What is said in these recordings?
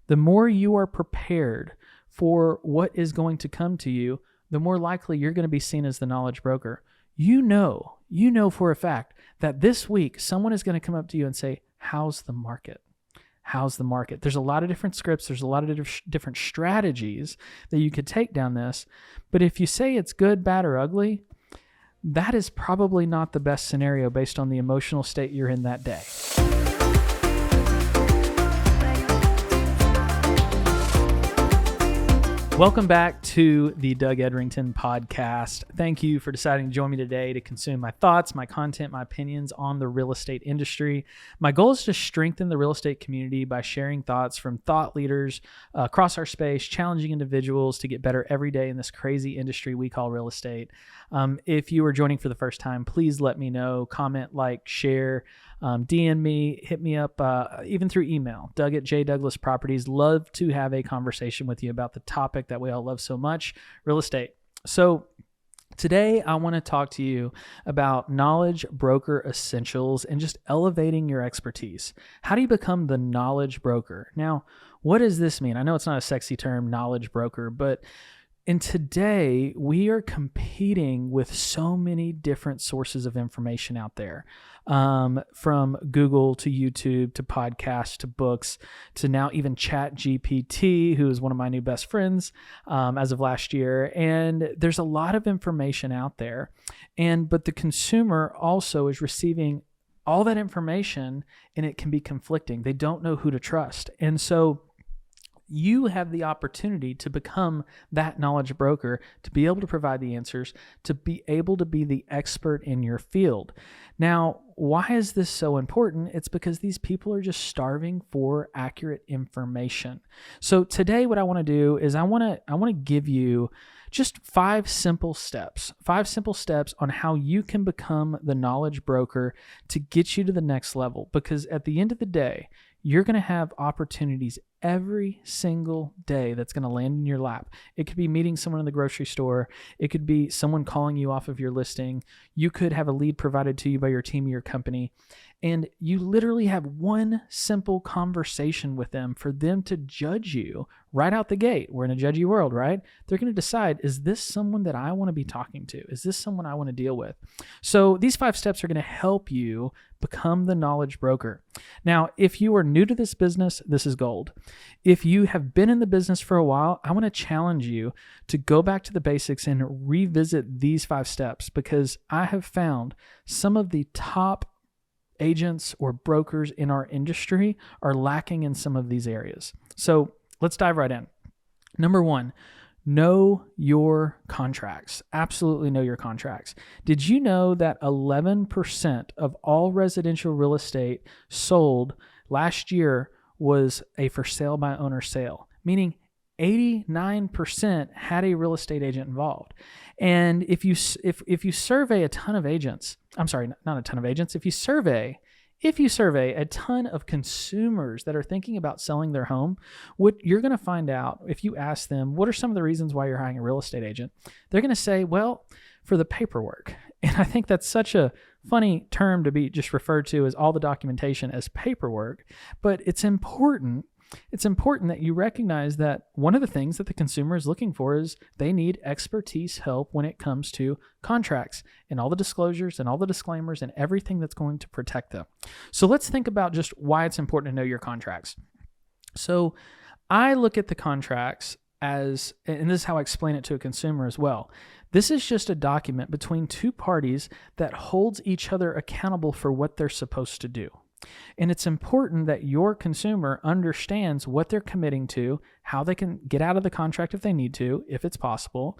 the more you are prepared for what is going to come to you, the more likely you're going to be seen as the knowledge broker. You know for a fact that this week someone is going to come up to you and say, how's the market? How's the market? There's a lot of different scripts. There's a lot of different strategies that you could take down this. But if you say it's good, bad, or ugly, that is probably not the best scenario based on the emotional state you're in that day. Welcome back to the Doug Edrington podcast. Thank you for deciding to join me today to consume my thoughts, my content, my opinions on the real estate industry. My goal is to strengthen the real estate community by sharing thoughts from thought leaders across our space, challenging individuals to get better every day in this crazy industry we call real estate. If you are joining for the first time, please let me know, comment, like, share, DM me, hit me up, even through email, Doug@JDouglasProperties. Love to have a conversation with you about the topic that we all love so much, real estate. So today I want to talk to you about knowledge broker essentials and just elevating your expertise. How do you become the knowledge broker? Now, what does this mean? I know it's not a sexy term, knowledge broker, but in today, we are competing with so many different sources of information out there, from Google to YouTube to podcasts to books to now even ChatGPT, who is one of my new best friends as of last year. And there's a lot of information out there. But the consumer also is receiving all that information, and it can be conflicting. They don't know who to trust. And so you have the opportunity to become that knowledge broker, to be able to provide the answers, to be able to be the expert in your field. Now, why is this so important? It's because these people are just starving for accurate information. So today what I want to do is I want to give you just five simple steps on how you can become the knowledge broker to get you to the next level. Because at the end of the day, you're going to have opportunities every single day that's going to land in your lap. It could be meeting someone in the grocery store. It could be someone calling you off of your listing. You could have a lead provided to you by your team or your company. And you literally have one simple conversation with them for them to judge you right out the gate. We're in a judgy world, right? They're going to decide, is this someone that I want to be talking to? Is this someone I want to deal with? So these 5 steps are going to help you become the knowledge broker. Now, if you are new to this business, this is gold. If you have been in the business for a while, I want to challenge you to go back to the basics and revisit these 5 steps, because I have found some of the top agents or brokers in our industry are lacking in some of these areas. So let's dive right in. Number 1, know your contracts. Absolutely know your contracts. Did you know that 11% of all residential real estate sold last year was a for sale by owner sale? Meaning 89% had a real estate agent involved. And if you survey a ton of agents, I'm sorry, not a ton of agents, if you survey a ton of consumers that are thinking about selling their home, what you're going to find out, if you ask them, what are some of the reasons why you're hiring a real estate agent? They're going to say, well, for the paperwork. And I think that's such a funny term to be just referred to as all the documentation as paperwork, but it's important. It's important that you recognize that one of the things that the consumer is looking for is they need expertise help when it comes to contracts and all the disclosures and all the disclaimers and everything that's going to protect them. So let's think about just why it's important to know your contracts. So I look at the contracts as, and this is how I explain it to a consumer as well. This is just a document between two parties that holds each other accountable for what they're supposed to do. And it's important that your consumer understands what they're committing to, how they can get out of the contract if they need to, if it's possible,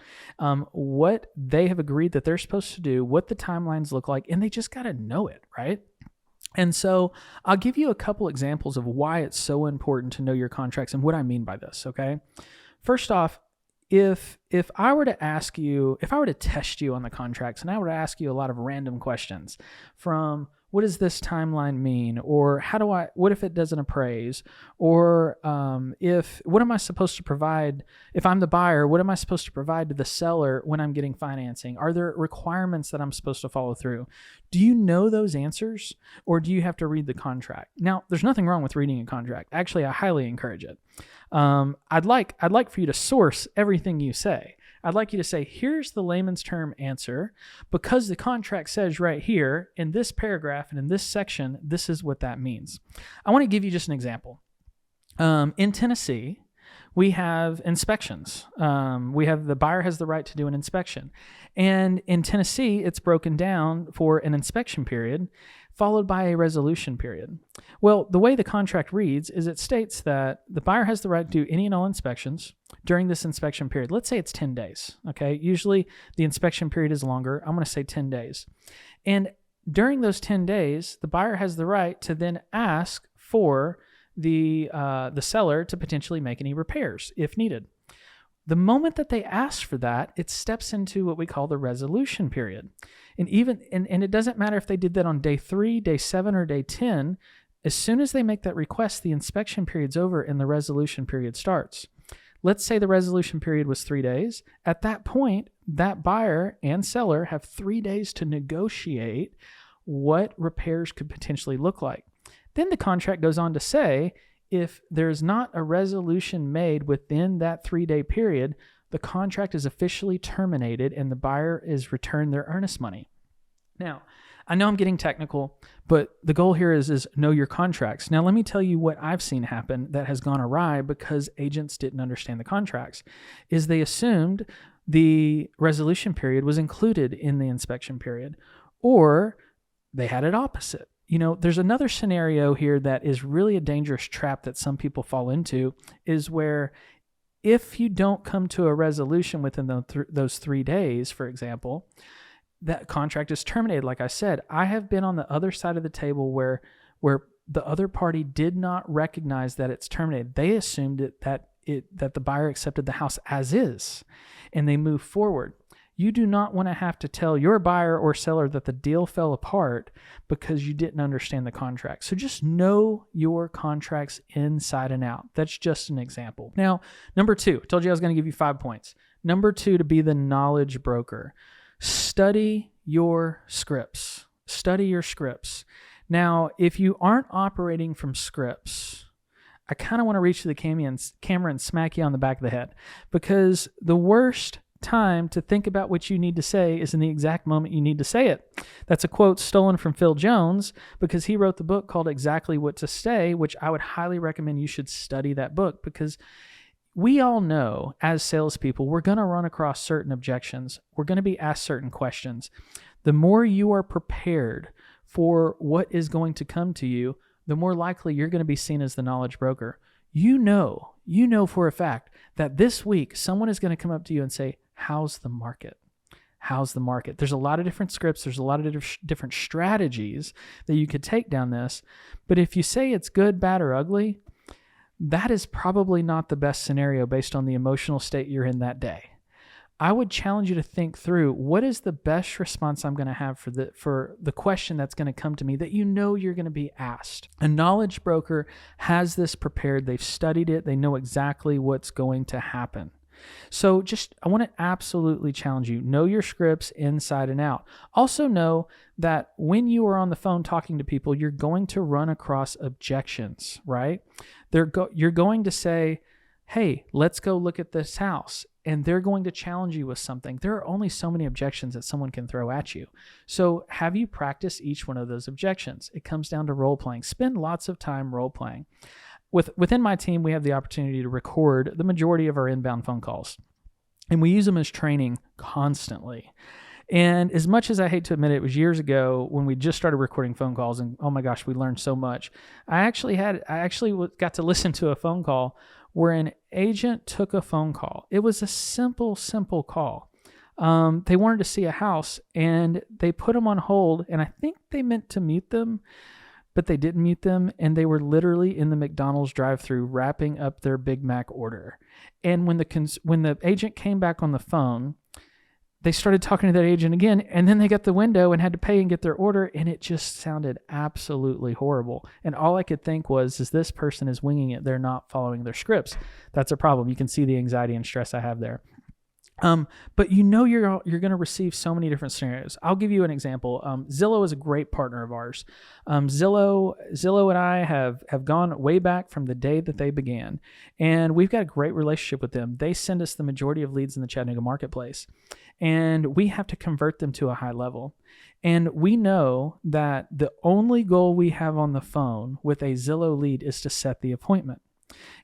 what they have agreed that they're supposed to do, what the timelines look like, and they just got to know it, right? And so I'll give you a couple examples of why it's so important to know your contracts and what I mean by this, okay? First off, if I were to ask you, if I were to test you on the contracts and I were to ask you a lot of random questions from what does this timeline mean? Or what if it doesn't appraise? Or what am I supposed to provide? If I'm the buyer, what am I supposed to provide to the seller when I'm getting financing? Are there requirements that I'm supposed to follow through? Do you know those answers, or do you have to read the contract? Now, there's nothing wrong with reading a contract. Actually, I highly encourage it. I'd like for you to source everything you say. I'd like you to say, here's the layman's term answer, because the contract says right here in this paragraph and in this section, this is what that means. I want to give you just an example. In Tennessee, we have inspections. The buyer has the right to do an inspection. And in Tennessee, it's broken down for an inspection period followed by a resolution period. Well, the way the contract reads is it states that the buyer has the right to do any and all inspections during this inspection period. Let's say it's 10 days, okay? Usually the inspection period is longer. I'm going to say 10 days. And during those 10 days, the buyer has the right to then ask for the seller to potentially make any repairs if needed. The moment that they ask for that, it steps into what we call the resolution period. And it doesn't matter if they did that on day 3, day 7, or day 10. As soon as they make that request, the inspection period's over and the resolution period starts. Let's say the resolution period was 3 days. At that point, that buyer and seller have 3 days to negotiate what repairs could potentially look like. Then the contract goes on to say, if there's not a resolution made within that 3-day period, the contract is officially terminated and the buyer is returned their earnest money. Now, I know I'm getting technical, but the goal here is know your contracts. Now, let me tell you what I've seen happen that has gone awry because agents didn't understand the contracts, is they assumed the resolution period was included in the inspection period, or they had it opposite. You know, there's another scenario here that is really a dangerous trap that some people fall into, is where if you don't come to a resolution within those 3 days, for example, that contract is terminated. Like I said, I have been on the other side of the table where the other party did not recognize that it's terminated. They assumed that the buyer accepted the house as is, and they move forward. You do not want to have to tell your buyer or seller that the deal fell apart because you didn't understand the contract. So just know your contracts inside and out. That's just an example. Now, number 2, I told you I was going to give you 5 points. Number 2, to be the knowledge broker. Study your scripts. Study your scripts. Now, if you aren't operating from scripts, I kind of want to reach to the camera and smack you on the back of the head, because the worst time to think about what you need to say is in the exact moment you need to say it. That's a quote stolen from Phil Jones, because he wrote the book called Exactly What to Say, which I would highly recommend you should study that book, because we all know as salespeople, we're going to run across certain objections. We're going to be asked certain questions. The more you are prepared for what is going to come to you, the more likely you're going to be seen as the knowledge broker. You know for a fact that this week someone is going to come up to you and say, how's the market? How's the market? There's a lot of different scripts. There's a lot of different strategies that you could take down this. But if you say it's good, bad, or ugly, that is probably not the best scenario based on the emotional state you're in that day. I would challenge you to think through, what is the best response I'm going to have for the question that's going to come to me that you know you're going to be asked. A knowledge broker has this prepared. They've studied it. They know exactly what's going to happen. So I want to absolutely challenge you. Know your scripts inside and out. Also know that when you are on the phone talking to people, you're going to run across objections, right? You're going to say, hey, let's go look at this house. And they're going to challenge you with something. There are only so many objections that someone can throw at you. So have you practiced each one of those objections? It comes down to role playing. Spend lots of time role playing. Within my team, we have the opportunity to record the majority of our inbound phone calls, and we use them as training constantly. And as much as I hate to admit it was years ago when we just started recording phone calls, and oh my gosh, we learned so much. I actually got to listen to a phone call where an agent took a phone call. It was a simple call. They wanted to see a house, and they put them on hold, and I think they meant to mute them, but they didn't mute them, and they were literally in the McDonald's drive-thru wrapping up their Big Mac order. And when the agent came back on the phone, they started talking to that agent again, and then they got the window and had to pay and get their order, and it just sounded absolutely horrible. And all I could think was, is this person is winging it. They're not following their scripts. That's a problem. You can see the anxiety and stress I have there. But you're going to receive so many different scenarios. I'll give you an example. Zillow is a great partner of ours. Zillow and I have gone way back from the day that they began, and we've got a great relationship with them. They send us the majority of leads in the Chattanooga marketplace, and we have to convert them to a high level. And we know that the only goal we have on the phone with a Zillow lead is to set the appointment.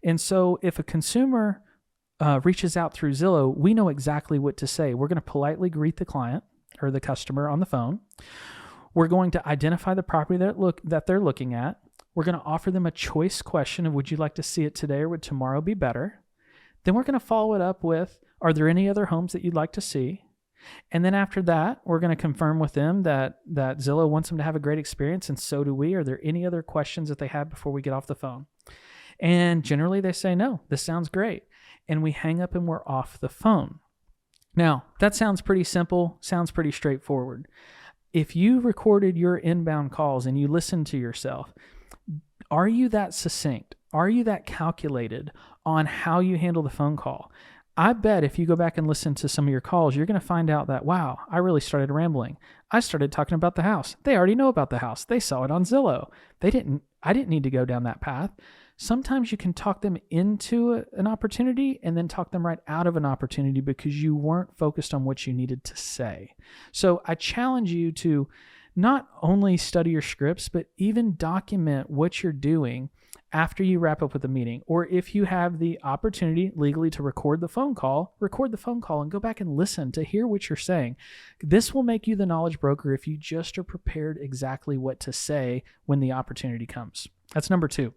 And so if a consumer reaches out through Zillow, we know exactly what to say. We're going to politely greet the client or the customer on the phone. We're going to identify the property that they're looking at. We're going to offer them a choice question of, would you like to see it today or would tomorrow be better? Then we're going to follow it up with, are there any other homes that you'd like to see? And then after that, we're going to confirm with them that Zillow wants them to have a great experience, and so do we. Are there any other questions that they have before we get off the phone? And generally they say, no, this sounds great. And we hang up and we're off the phone. Now, that sounds pretty simple, sounds pretty straightforward. If you recorded your inbound calls and you listened to yourself, are you that succinct? Are you that calculated on how you handle the phone call? I bet if you go back and listen to some of your calls, you're going to find out that, wow, I really started rambling. I started talking about the house. They already know about the house. They saw it on Zillow. I didn't need to go down that path. Sometimes you can talk them into an opportunity and then talk them right out of an opportunity because you weren't focused on what you needed to say. So I challenge you to not only study your scripts, but even document what you're doing after you wrap up with the meeting. Or if you have the opportunity legally to record the phone call and go back and listen to hear what you're saying. This will make you the knowledge broker if you just are prepared exactly what to say when the opportunity comes. That's number 2.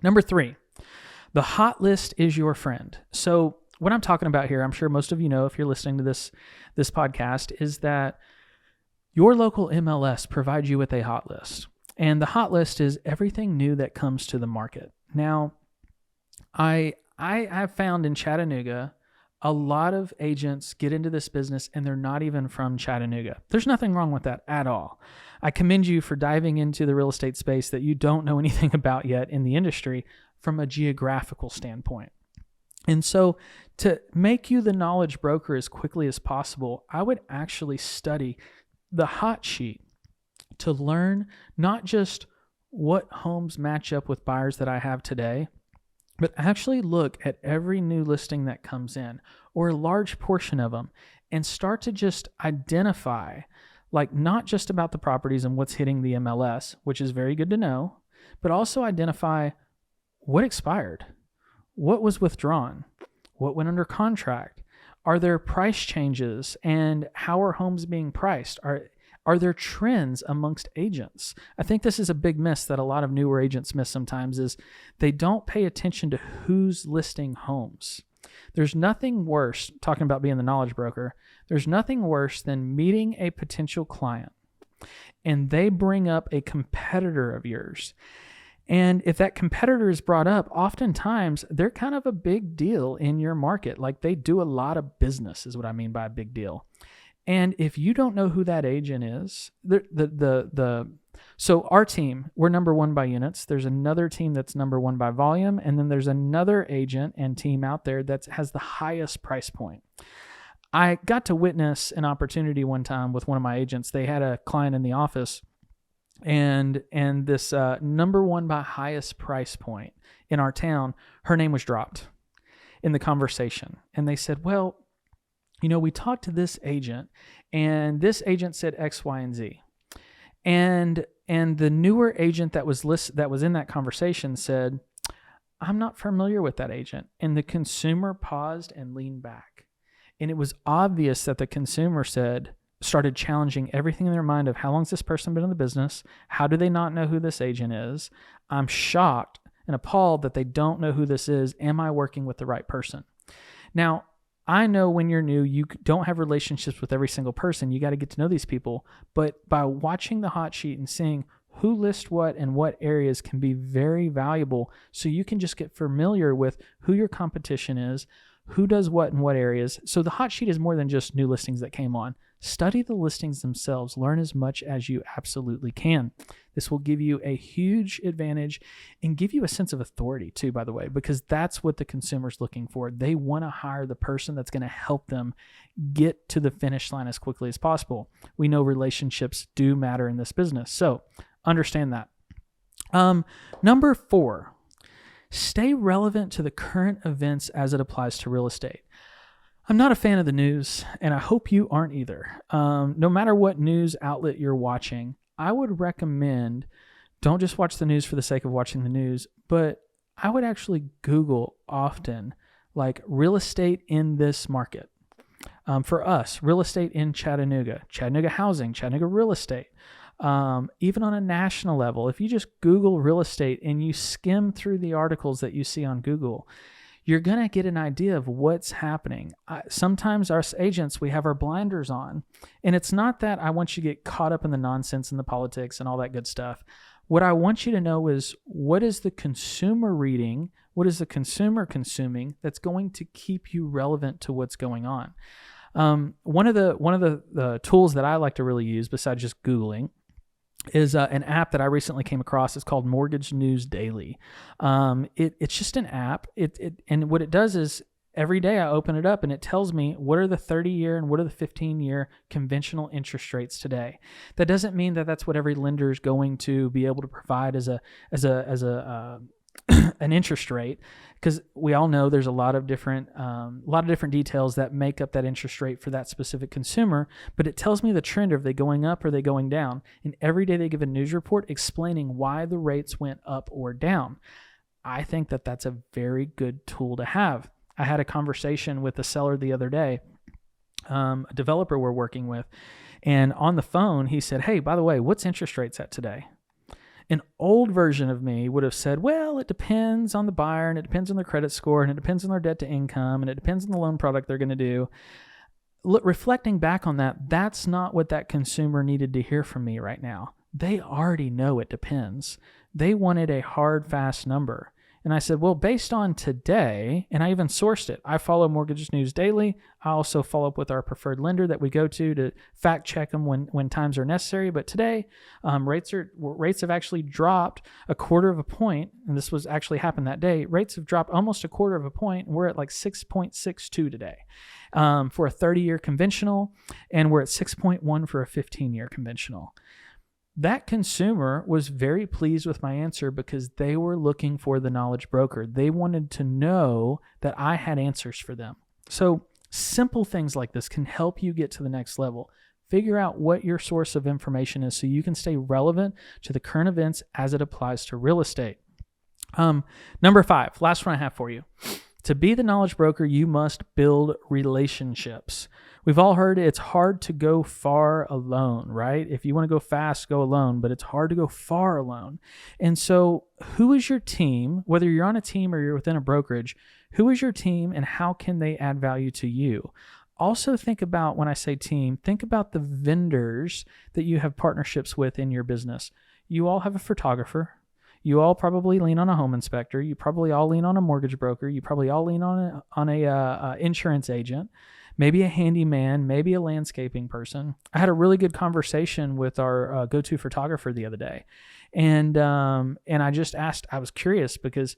Number 3, the hot list is your friend. So what I'm talking about here, I'm sure most of you know if you're listening to this podcast, is that your local MLS provides you with a hot list. And the hot list is everything new that comes to the market. Now, I have found in Chattanooga, a lot of agents get into this business and they're not even from Chattanooga. There's nothing wrong with that at all. I commend you for diving into the real estate space that you don't know anything about yet in the industry from a geographical standpoint. And so to make you the knowledge broker as quickly as possible, I would actually study the hot sheet to learn not just what homes match up with buyers that I have today, but actually look at every new listing that comes in or a large portion of them and start to just identify, like not just about the properties and what's hitting the MLS, which is very good to know, but also identify what expired, what was withdrawn, what went under contract. Are there price changes and how are homes being priced? Are there trends amongst agents? I think this is a big miss that a lot of newer agents miss sometimes is they don't pay attention to who's listing homes. There's nothing worse, talking about being the knowledge broker, there's nothing worse than meeting a potential client and they bring up a competitor of yours. And if that competitor is brought up, oftentimes they're kind of a big deal in your market. Like they do a lot of business is what I mean by a big deal. And if you don't know who that agent is, so our team, we're number 1 by units. There's another team that's number 1 by volume. And then there's another agent and team out there that has the highest price point. I got to witness an opportunity one time with one of my agents. They had a client in the office and this number 1 by highest price point in our town, her name was dropped in the conversation. And they said, well, you know, we talked to this agent and this agent said X, Y, and Z. And the newer agent that was in that conversation said, I'm not familiar with that agent. And the consumer paused and leaned back. And it was obvious that the consumer started challenging everything in their mind of how long has this person been in the business? How do they not know who this agent is? I'm shocked and appalled that they don't know who this is. Am I working with the right person? Now, I know when you're new, you don't have relationships with every single person. You got to get to know these people. But by watching the hot sheet and seeing who lists what and what areas can be very valuable, so you can just get familiar with who your competition is, who does what in what areas. So the hot sheet is more than just new listings that came on. Study the listings themselves. Learn as much as you absolutely can. This will give you a huge advantage and give you a sense of authority too, by the way, because that's what the consumer's looking for. They want to hire the person that's going to help them get to the finish line as quickly as possible. We know relationships do matter in this business, so understand that. Number 4, stay relevant to the current events as it applies to real estate. I'm not a fan of the news, and I hope you aren't either. No matter what news outlet you're watching, I would recommend don't just watch the news for the sake of watching the news, but I would actually Google often, like real estate in this market. For us, real estate in Chattanooga, Chattanooga housing, Chattanooga real estate. Even on a national level, if you just Google real estate and you skim through the articles that you see on Google, you're going to get an idea of what's happening. Sometimes us agents, we have our blinders on, and it's not that I want you to get caught up in the nonsense and the politics and all that good stuff. What I want you to know is, what is the consumer reading? What is the consumer consuming that's going to keep you relevant to what's going on? One of the tools that I like to really use, besides just Googling, is an app that I recently came across. It's called Mortgage News Daily. It's just an app. And what it does is every day I open it up and it tells me what are the 30-year and what are the 15-year conventional interest rates today. That doesn't mean that that's what every lender is going to be able to provide as an interest rate, because we all know there's a lot of different details that make up that interest rate for that specific consumer. But it tells me the trend. Are they going up or are they going down? And every day they give a news report explaining why the rates went up or down. I think that that's a very good tool to have. I had a conversation with a seller the other day, a developer we're working with, and on the phone he said, "Hey, by the way, what's interest rates at today?" An old version of me would have said, well, it depends on the buyer, and it depends on their credit score, and it depends on their debt to income, and it depends on the loan product they're going to do. Reflecting back on that, that's not what that consumer needed to hear from me right now. They already know it depends. They wanted a hard, fast number. And I said, well, based on today, and I even sourced it. I follow Mortgage News Daily. I also follow up with our preferred lender that we go to fact check them when times are necessary. But today, rates have actually dropped a quarter of a point, and this was actually happened that day. Rates have dropped almost a quarter of a point, and we're at like 6.62 today for a 30-year conventional, and we're at 6.1 for a 15-year conventional. That consumer was very pleased with my answer because they were looking for the knowledge broker. They wanted to know that I had answers for them. So simple things like this can help you get to the next level. Figure out what your source of information is so you can stay relevant to the current events as it applies to real estate. Number 5, last one I have for you. To be the knowledge broker, you must build relationships. We've all heard it's hard to go far alone, right? If you want to go fast, go alone, but it's hard to go far alone. And so who is your team, whether you're on a team or you're within a brokerage, who is your team and how can they add value to you? Also think about, when I say team, think about the vendors that you have partnerships with in your business. You all have a photographer. You all probably lean on a home inspector. You probably all lean on a mortgage broker. You probably all lean on a insurance agent, maybe a handyman, maybe a landscaping person. I had a really good conversation with our go-to photographer the other day, and I just asked. I was curious because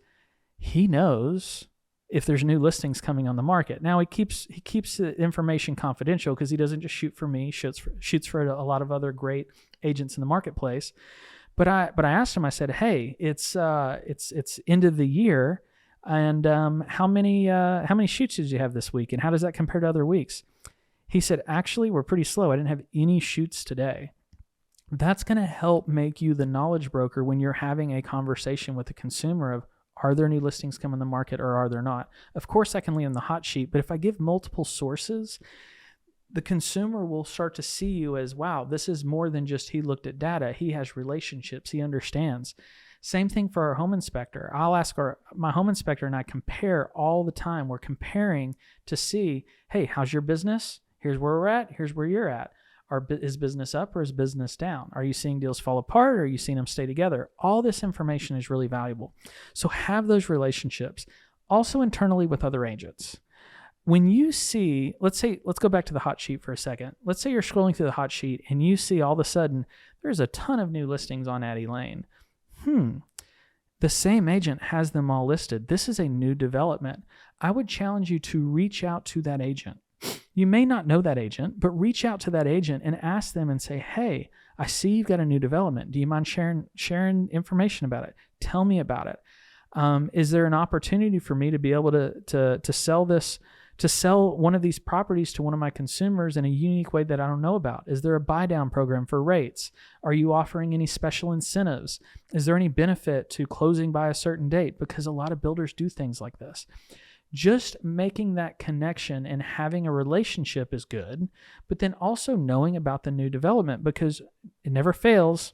he knows if there's new listings coming on the market. Now he keeps the information confidential because he doesn't just shoot for me. Shoots for a lot of other great agents in the marketplace. But I asked him, I said, hey, it's end of the year, and how many shoots did you have this week, and how does that compare to other weeks? He said, actually, we're pretty slow. I didn't have any shoots today. That's going to help make you the knowledge broker when you're having a conversation with the consumer of, are there new listings coming on the market or are there not? Of course, I can lean on the hot sheet, but if I give multiple sources, the consumer will start to see you as, wow, this is more than just he looked at data. He has relationships. He understands. Same thing for our home inspector. I'll ask my home inspector and I compare all the time. We're comparing to see, hey, how's your business? Here's where we're at. Here's where you're at. Is business up or is business down? Are you seeing deals fall apart or are you seeing them stay together? All this information is really valuable. So have those relationships. Also internally with other agents. when you see, let's go back to the hot sheet for a second. Let's say you're scrolling through the hot sheet and you see all of a sudden there's a ton of new listings on Addie Lane. The same agent has them all listed. This is a new development. I would challenge you to reach out to that agent. You may not know that agent, but reach out to that agent and ask them and say, hey, I see you've got a new development. Do you mind sharing information about it? Tell me about it. Is there an opportunity for me to be able to sell one of these properties to one of my consumers in a unique way that I don't know about? Is there a buy down program for rates? Are you offering any special incentives? Is there any benefit to closing by a certain date? Because a lot of builders do things like this. Just making that connection and having a relationship is good, but then also knowing about the new development, because it never fails.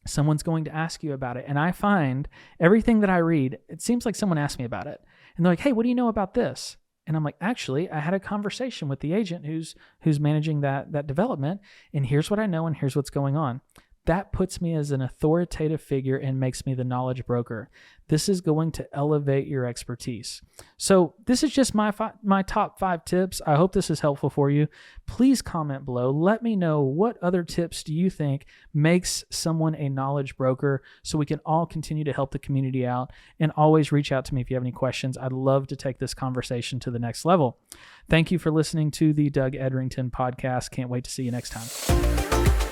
Someone's going to ask you about it. And I find everything that I read, it seems like someone asked me about it. And they're like, hey, what do you know about this? And I'm like, actually, I had a conversation with the agent who's managing that development, and here's what I know and here's what's going on. That puts me as an authoritative figure and makes me the knowledge broker. This is going to elevate your expertise. So this is just my top 5 tips. I hope this is helpful for you. Please comment below. Let me know, what other tips do you think makes someone a knowledge broker, so we can all continue to help the community out. And always reach out to me if you have any questions. I'd love to take this conversation to the next level. Thank you for listening to the Doug Edrington podcast. Can't wait to see you next time.